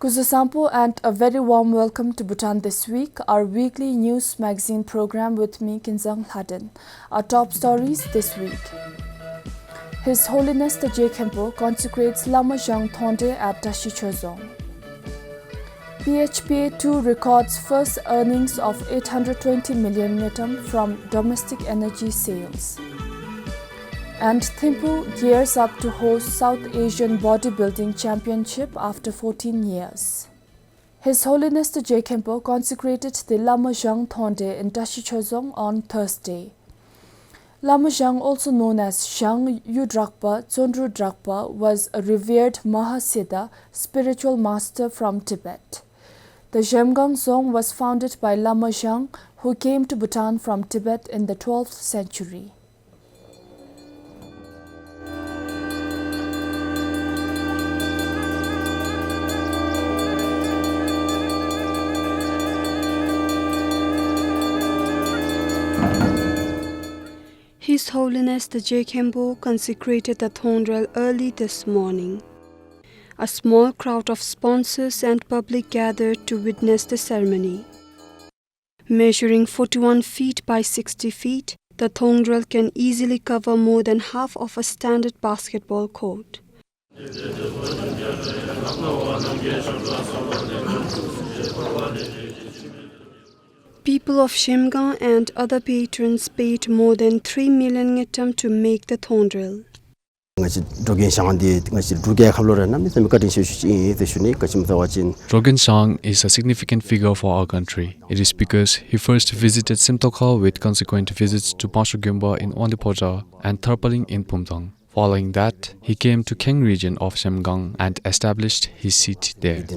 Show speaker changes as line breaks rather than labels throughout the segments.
Kuzusampo and a very warm welcome to Bhutan this week, our weekly news magazine program with me, 𝗕𝗵𝘂𝘁. Our top stories this week. His Holiness the 𝗕𝗵𝘂𝘁 consecrates 𝗲𝗂𝗃 𝗀𝗀 at 𝗂𝗃𝘄𝗀. 𝗶𝗂𝘁 records first earnings of 820 million 𝗪𝗏 from domestic energy sales. And 𝗕𝗵𝘂𝘁 gears up to host South Asian Bodybuilding Championship after 14 years. His Holiness the 𝗕𝗵𝘂𝘁 consecrated the 𝗲𝗂𝗃 𝗀𝗀 in 𝗂𝗃𝘄𝗀 on Thursday. 𝗲𝗂𝗃, also known as 𝗳𝗲𝗄𝗀 was a revered 𝗵𝗂𝘁 spiritual master from Tibet. The Zhemgang Dzong was founded by 𝗲𝗂𝗃, who came to Bhutan from Tibet in the 12th century.
His Holiness the 𝗕𝗵𝘂𝘁 consecrated the Thondrel early this morning. A small crowd of sponsors and public gathered to witness the ceremony. Measuring 41 feet by 60 feet, the Thondrel can easily cover more than half of a standard basketball court. People of Zhemgang and other patrons paid more than 3 million 𝗪𝗏 to make the Thondrel.
𝗕𝗵𝘂𝘁 is a significant figure for our country. It is because he first visited Simtokha with consequent visits to 𝗪𝗂𝗃 in 𝗀𝗰𝗙 and 𝗃𝗏𝗃 in 𝗵𝗃. Following that, he came to Keng region of Zhemgang and established his seat there.
The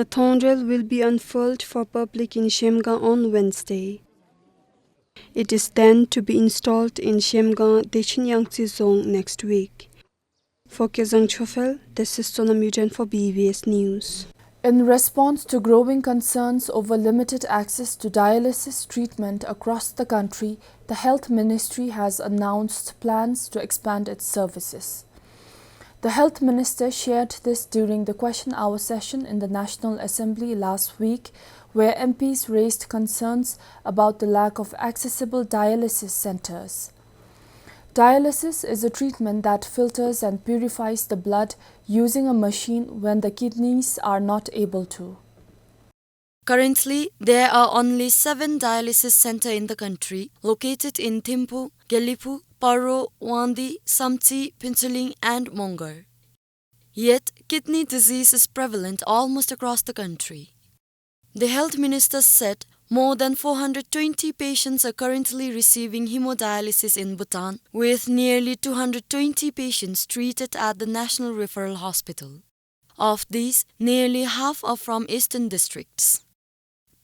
Thondrel will be unfurled for public in Zhemgang on Wednesday. It is then to be installed in Zhemgang 𝗕𝗵𝘂𝘁 next week. For 𝗕𝗵𝘂𝘁, this is 𝗕𝗵𝘂𝘁 for 𝗵𝗂𝗡 News.
In response to growing concerns over limited access to dialysis treatment across the country, the Health Ministry has announced plans to expand its services. The Health Minister shared this during the question hour session in the National Assembly last week, where MPs raised concerns about the lack of accessible dialysis centers. Dialysis is a treatment that filters and purifies the blood using a machine when the kidneys are not able to.
Currently, there are only 7 dialysis centers in the country, located in 𝗕𝗵𝘂𝘁, 𝗕𝗵𝘂, 𝗃𝗏, 𝗀𝗰𝗙, 𝗵𝗰, 𝗵𝗀𝗃, and 𝗀𝗚. Yet, kidney disease is prevalent almost across the country. The Health Minister said more than 420 patients are currently receiving hemodialysis in Bhutan, with nearly 220 patients treated at the National Referral Hospital. Of these, nearly half are from eastern districts.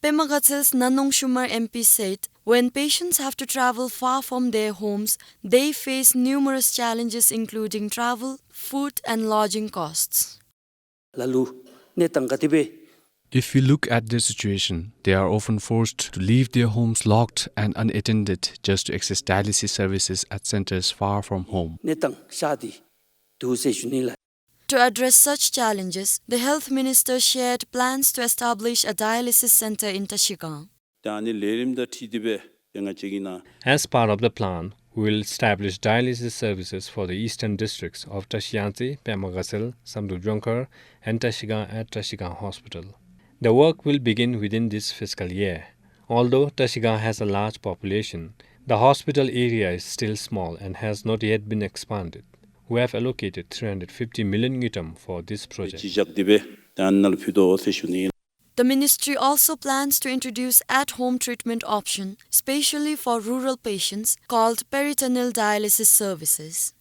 𝗵𝗂𝘁𝐶's Nanongshumar MP said, when patients have to travel far from their homes, they face numerous challenges including travel, food and lodging costs.
If we look at their situation, they are often forced to leave their homes locked and unattended just to access dialysis services at centers far from home.
To address such challenges, the Health Minister shared plans to establish a dialysis center in 𝗂𝗃𝗃.
As part of the plan, we will establish dialysis services for the eastern districts of 𝗂𝗃𝗃, 𝗵𝗂𝘁, Samdudjongkhar, and 𝗂𝗃𝗃 at 𝗂𝗃𝗃 Hospital. The work will begin within this fiscal year. Although 𝗂𝗃𝗃 has a large population, the hospital area is still small and has not yet been expanded. We have allocated 350 million 𝗪𝗏 for this project.
The ministry also plans to introduce at-home treatment option, specially for rural patients, called peritoneal dialysis services.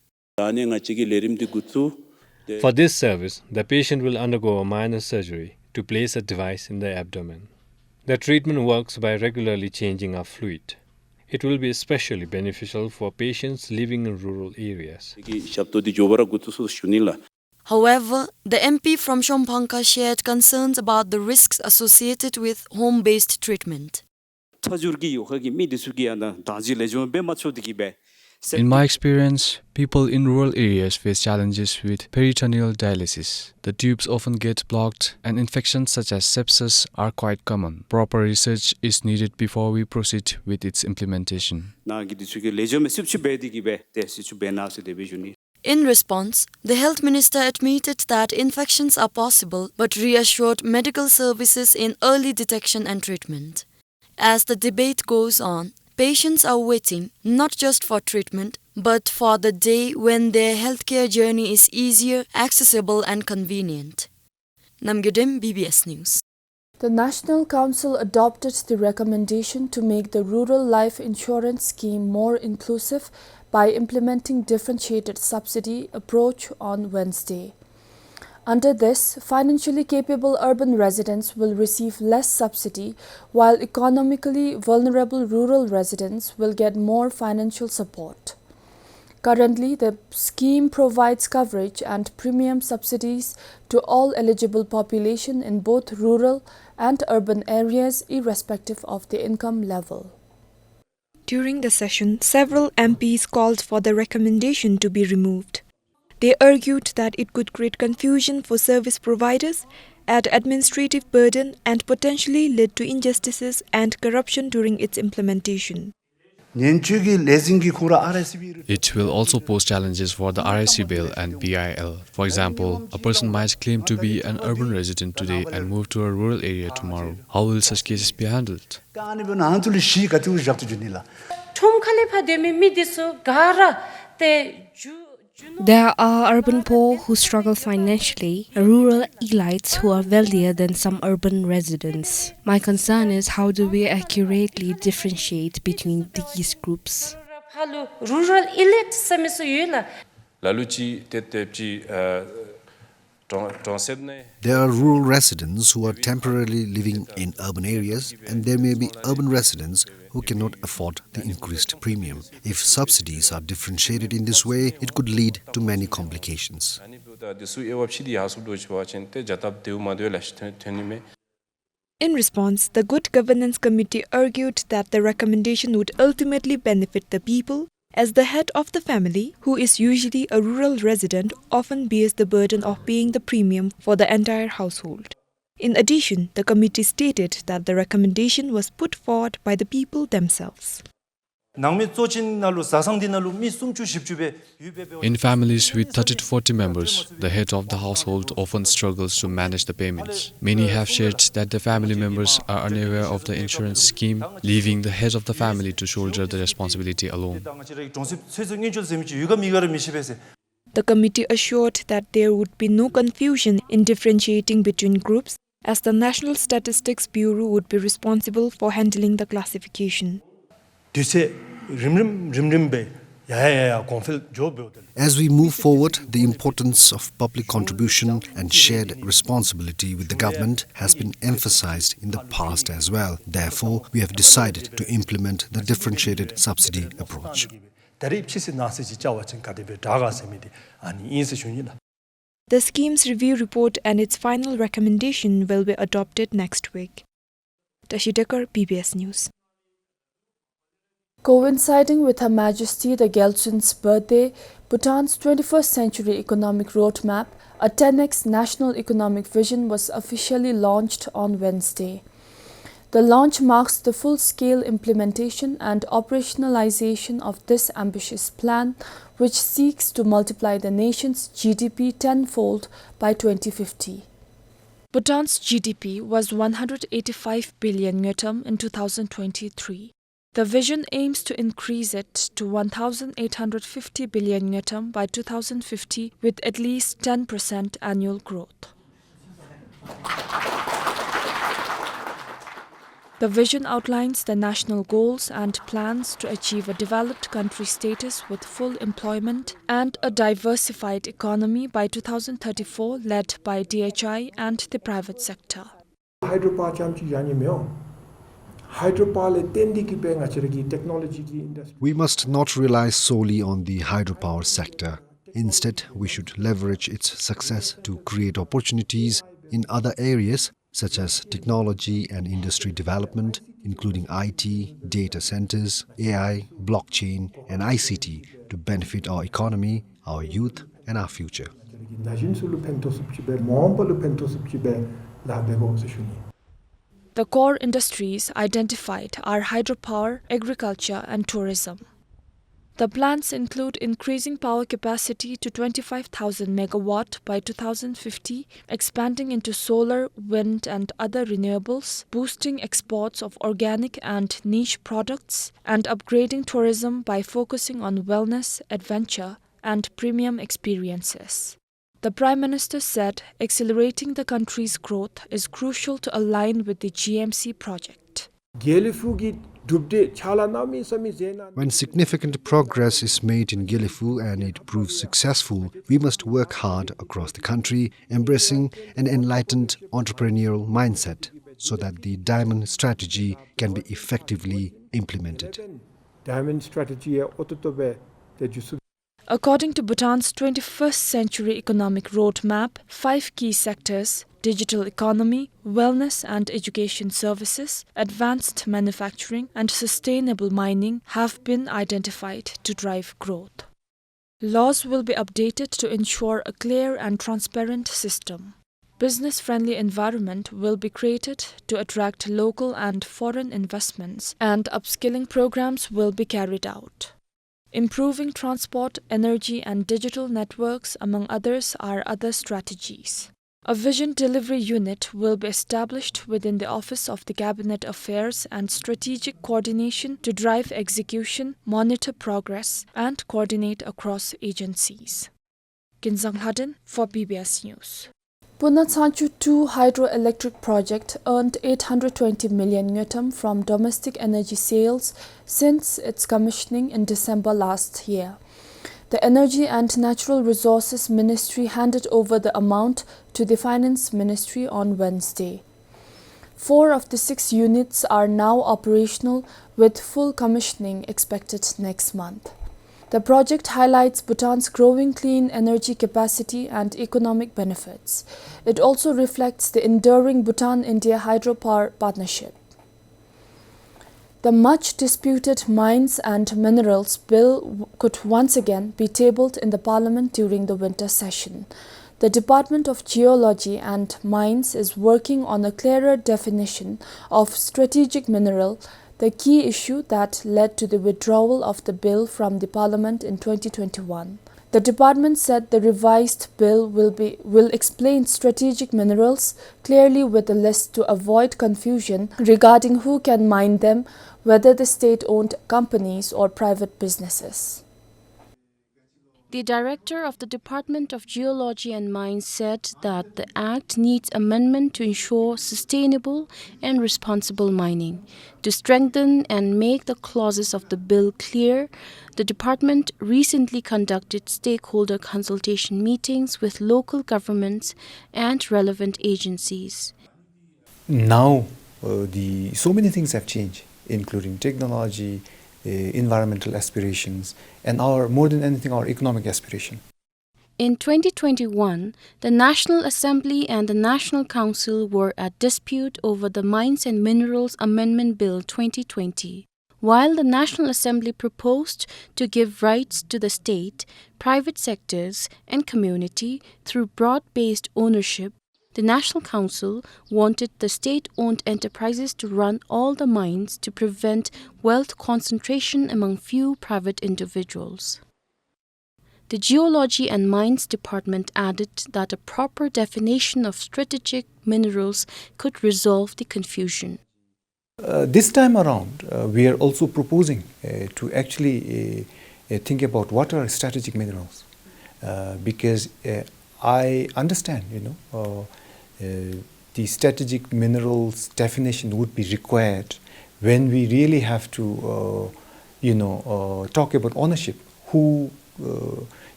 For this service, the patient will undergo a minor surgery to place a device in the abdomen. The treatment works by regularly changing a fluid. It will be especially beneficial for patients living in rural areas.
However, the MP from Zhomphangkha shared concerns about the risks associated with home-based treatment.
In my experience, people in rural areas face challenges with peritoneal dialysis. The tubes often get blocked and infections such as sepsis are quite common. Proper research is needed before we proceed with its implementation.
In response, the health minister admitted that infections are possible but reassured medical services in early detection and treatment. As the debate goes on, patients are waiting not just for treatment but for the day when their healthcare journey is easier, accessible and convenient. 𝗕𝗵𝘂𝘁 BBS News.
The National Council adopted the recommendation to make the Rural Life Insurance Scheme more inclusive by implementing differentiated subsidy approach on Wednesday. Under this, financially capable urban residents will receive less subsidy, while economically vulnerable rural residents will get more financial support. Currently, the scheme provides coverage and premium subsidies to all eligible population in both rural and urban areas, irrespective of the income level.
During the session, several MPs called for the recommendation to be removed. They argued that it could create confusion for service providers, add administrative burden, and potentially lead to injustices and corruption during its implementation.
It will also pose challenges for the RIC bill and BIL. For example, a person might claim to be an urban resident today and move to a rural area tomorrow. How will such cases be handled?
There are urban poor who struggle financially, rural elites who are wealthier than some urban residents. My concern is how do we accurately differentiate between these groups?
There are rural residents who are temporarily living in urban areas, and there may be urban residents who cannot afford the increased premium. If subsidies are differentiated in this way, it could lead to many complications.
In response, the Good Governance Committee argued that the recommendation would ultimately benefit the people, as the head of the family, who is usually a rural resident, often bears the burden of paying the premium for the entire household. In addition, the committee stated that the recommendation was put forward by the people themselves.
In families with 30 to 40 members, the head of the household often struggles to manage the payments. Many have shared that the family members are unaware of the insurance scheme, leaving the head of the family to shoulder the responsibility alone.
The committee assured that there would be no confusion in differentiating between groups, as the National Statistics Bureau would be responsible for handling the classification.
As we move forward, the importance of public contribution and shared responsibility with the government has been emphasized in the past as well. Therefore, we have decided to implement the differentiated subsidy approach.
The scheme's review report and its final recommendation will be adopted next week. 𝗕𝗵𝘂𝘁 BBS News.
Coinciding with Her Majesty the Gyaltsen's birthday, Bhutan's 21st Century Economic Roadmap, a 10x National Economic Vision, was officially launched on Wednesday. The launch marks the full-scale implementation and operationalization of this ambitious plan, which seeks to multiply the nation's GDP tenfold by 2050. Bhutan's GDP was 185 billion 𝗪𝗏 in 2023. The vision aims to increase it to 1,850 billion 𝗪𝗏 by 2050 with at least 10% annual growth. The vision outlines the national goals and plans to achieve a developed country status with full employment and a diversified economy by 2034, led by DHI and the private sector.
We must not rely solely on the hydropower sector. Instead, we should leverage its success to create opportunities in other areas such as technology and industry development, including IT, data centers, AI, blockchain, and ICT, to benefit our economy, our youth, and our future.
The core industries identified are hydropower, agriculture, and tourism. The plans include increasing power capacity to 25,000 megawatt by 2050, expanding into solar, wind, and other renewables, boosting exports of organic and niche products, and upgrading tourism by focusing on wellness, adventure, and premium experiences. The Prime Minister said accelerating the country's growth is crucial to align with the GMC project.
When significant progress is made in 𝗕𝗵𝘂 and it proves successful, we must work hard across the country, embracing an enlightened entrepreneurial mindset so that the diamond strategy can be effectively implemented.
According to Bhutan's 21st Century Economic Roadmap, 5 key sectors – digital economy, wellness and education services, advanced manufacturing, and sustainable mining – have been identified to drive growth. Laws will be updated to ensure a clear and transparent system. Business-friendly environment will be created to attract local and foreign investments, and upskilling programs will be carried out. Improving transport, energy, and digital networks, among others, are other strategies. A vision delivery unit will be established within the Office of the Cabinet Affairs and Strategic Coordination to drive execution, monitor progress, and coordinate across agencies. Kinzang Hadin for PBS News. 𝗵𝗂𝘁𝗀 2 hydroelectric project earned 820 million 𝗪𝗏 from domestic energy sales since its commissioning in December last year. The Energy and Natural Resources Ministry handed over the amount to the Finance Ministry on Wednesday. 4 of the 6 units are now operational, with full commissioning expected next month. The project highlights Bhutan's growing clean energy capacity and economic benefits. It also reflects the enduring Bhutan-India hydropower partnership. The much-disputed Mines and Minerals Bill could once again be tabled in the Parliament during the winter session. The Department of Geology and Mines is working on a clearer definition of strategic mineral, the key issue that led to the withdrawal of the bill from the Parliament in 2021. The department said the revised bill will explain strategic minerals clearly with a list to avoid confusion regarding who can mine them, whether the state-owned companies or private businesses.
The director of the Department of Geology and Mines said that the Act needs amendment to ensure sustainable and responsible mining. To strengthen and make the clauses of the bill clear, the department recently conducted stakeholder consultation meetings with local governments and relevant agencies.
Now, so many things have changed, including technology, environmental aspirations, and more than anything, our economic aspiration.
In 2021, the National Assembly and the National Council were at dispute over the Mines and Minerals Amendment Bill 2020. While the National Assembly proposed to give rights to the state, private sectors, and community through broad-based ownership, the National Council wanted the state-owned enterprises to run all the mines to prevent wealth concentration among few private individuals. The Geology and Mines Department added that a proper definition of strategic minerals could resolve the confusion.
This time around, we are also proposing to actually think about what are strategic minerals, because I understand, the strategic minerals definition would be required when we really have to, talk about ownership. Who,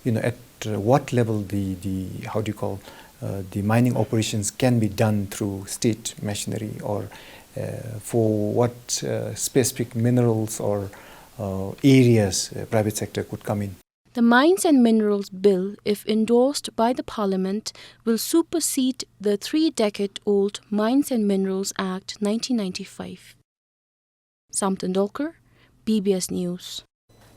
at what level the mining operations can be done through state machinery, or for what specific minerals or areas private sector could come in.
The Mines and Minerals Bill, if endorsed by the Parliament, will supersede the 3-decade-old Mines and Minerals Act 1995. 𝗵𝗂𝗀𝗸, BBS News.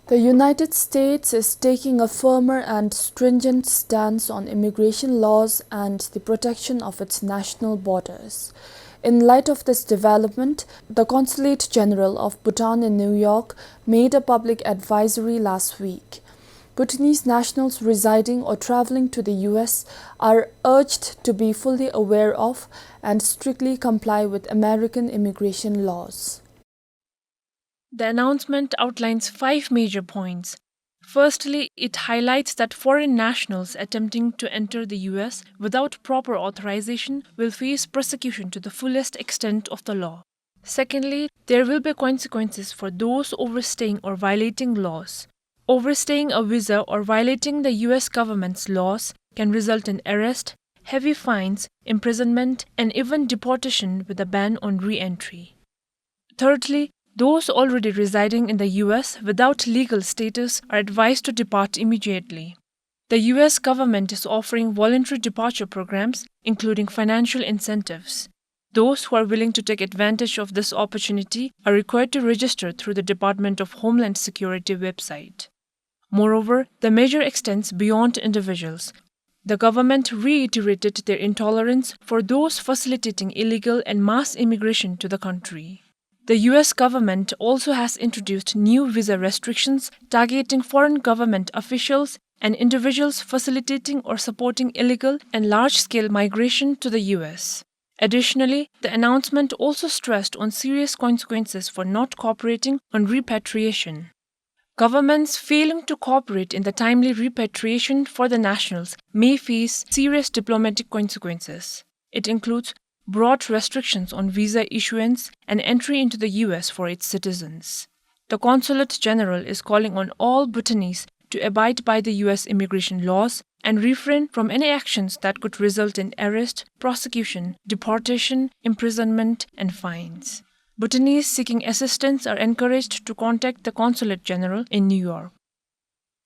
The United States is taking a firmer and stringent stance on immigration laws and the protection of its national borders. In light of this development, the Consulate General of Bhutan in New York made a public advisory last week. Bhutanese nationals residing or traveling to the US are urged to be fully aware of and strictly comply with American immigration laws.
The announcement outlines 5 major points. Firstly, it highlights that foreign nationals attempting to enter the US without proper authorization will face prosecution to the fullest extent of the law. Secondly, there will be consequences for those overstaying or violating laws. Overstaying a visa or violating the US government's laws can result in arrest, heavy fines, imprisonment, and even deportation with a ban on re-entry. Thirdly, those already residing in the US without legal status are advised to depart immediately. The US government is offering voluntary departure programs, including financial incentives. Those who are willing to take advantage of this opportunity are required to register through the Department of Homeland Security website. Moreover, the measure extends beyond individuals. The government reiterated their intolerance for those facilitating illegal and mass immigration to the country. The US government also has introduced new visa restrictions targeting foreign government officials and individuals facilitating or supporting illegal and large-scale migration to the US. Additionally, the announcement also stressed on serious consequences for not cooperating on repatriation. Governments failing to cooperate in the timely repatriation for the nationals may face serious diplomatic consequences. It includes broad restrictions on visa issuance and entry into the US for its citizens. The Consulate General is calling on all Bhutanese to abide by the US immigration laws and refrain from any actions that could result in arrest, prosecution, deportation, imprisonment, and fines. Bhutanese seeking assistance are encouraged to contact the Consulate General in New York.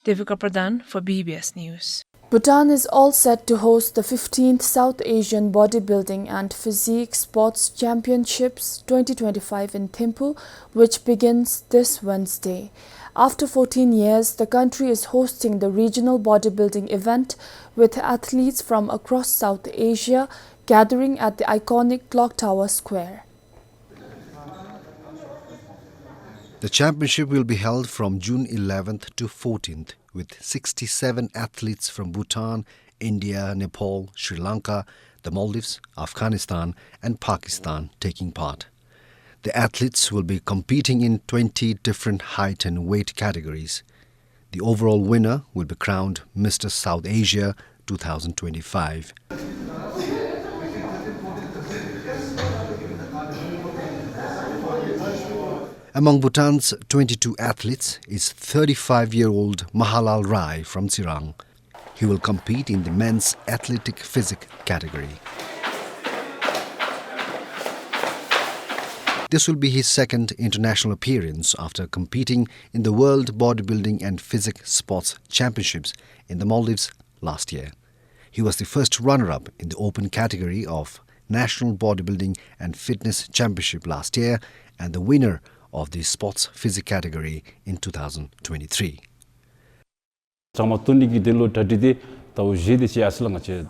Devika Pradhan for BBS News.
Bhutan is all set to host the 15th South Asian Bodybuilding and Physique Sports Championships 2025 in Thimphu, which begins this Wednesday. After 14 years, the country is hosting the regional bodybuilding event with athletes from across South Asia gathering at the iconic Clock Tower Square.
The championship will be held from June 11th to 14th with 67 athletes from Bhutan, India, Nepal, Sri Lanka, the Maldives, Afghanistan and Pakistan taking part. The athletes will be competing in 20 different height and weight categories. The overall winner will be crowned Mr. South Asia 2025. Among Bhutan's 22 athletes is 35-year-old Mahalal Rai from Tsirang. He will compete in the men's athletic physique category. This will be his second international appearance after competing in the World Bodybuilding and Physique Sports Championships in the Maldives last year. He was the first runner-up in the open category of National Bodybuilding and Fitness Championship last year and the winner of the sports physique category in 2023.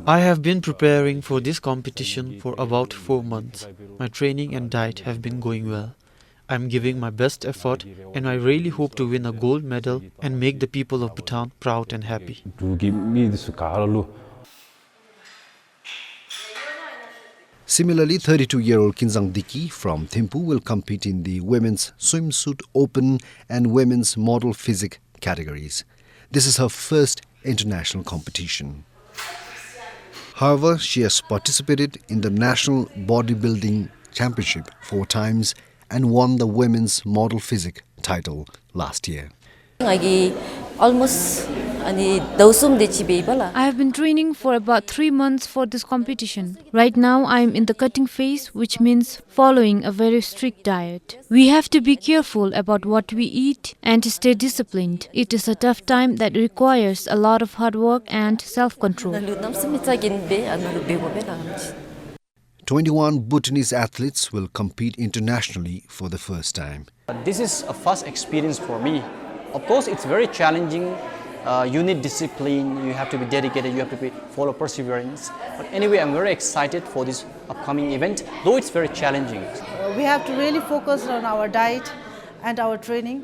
I have been preparing for this competition for about 4 months. My training and diet have been going well. I am giving my best effort and I really hope to win a gold medal and make the people of Bhutan proud and happy.
Similarly, 32-year-old 𝗬𝗓𝗂𝗫𝗓 from Thimphu will compete in the Women's Swimsuit Open and Women's Model Physique categories. This is her first international competition. However, she has participated in the National Bodybuilding Championship 4 times and won the Women's Model Physique title last year.
Almost I have been training for about 3 months for this competition. Right now I am in the cutting phase, which means following a very strict diet. We have to be careful about what we eat and to stay disciplined. It is a tough time that requires a lot of hard work and self-control.
21 Bhutanese athletes will compete internationally for the first time.
This is a first experience for me. Of course, it's very challenging. You need discipline, you have to be dedicated, you have to follow perseverance. But anyway, I'm very excited for this upcoming event, though it's very challenging.
We have to really focus on our diet and our training.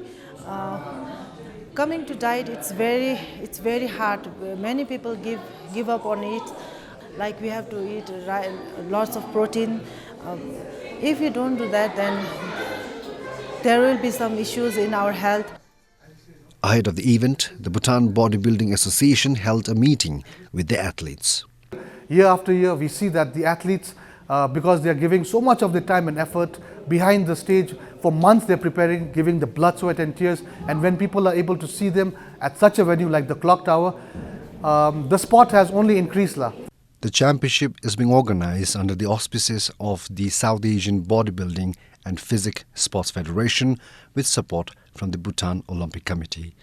Coming to diet, it's very hard. Many people give up on it. Like we have to eat lots of protein. If you don't do that, then there will be some issues in our health.
Ahead of the event, the Bhutan Bodybuilding Association held a meeting with the athletes.
Year after year, we see that the athletes, because they are giving so much of their time and effort behind the stage, for months they're preparing, giving the blood, sweat and tears, and when people are able to see them at such a venue like the Clock Tower, the sport has only increased.
The championship is being organized under the auspices of the South Asian Bodybuilding and Physique Sports Federation with support from the Bhutan Olympic Committee.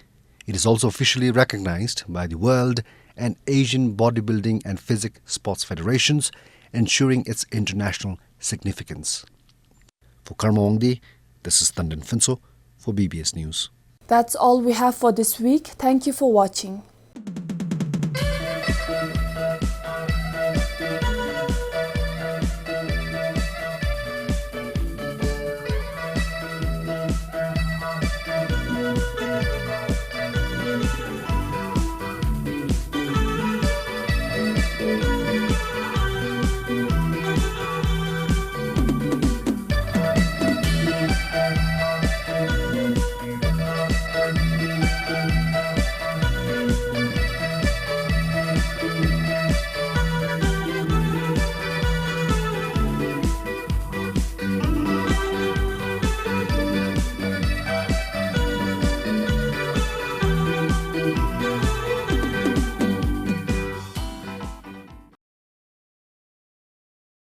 It is also officially recognized by the World and Asian Bodybuilding and Physique Sports Federations, ensuring its international significance. For 𝗕𝗵𝘂𝘁𝗪, this is 𝗕𝗵𝘂𝘁𝗪 for BBS News.
That's all we have for this week. Thank you for watching.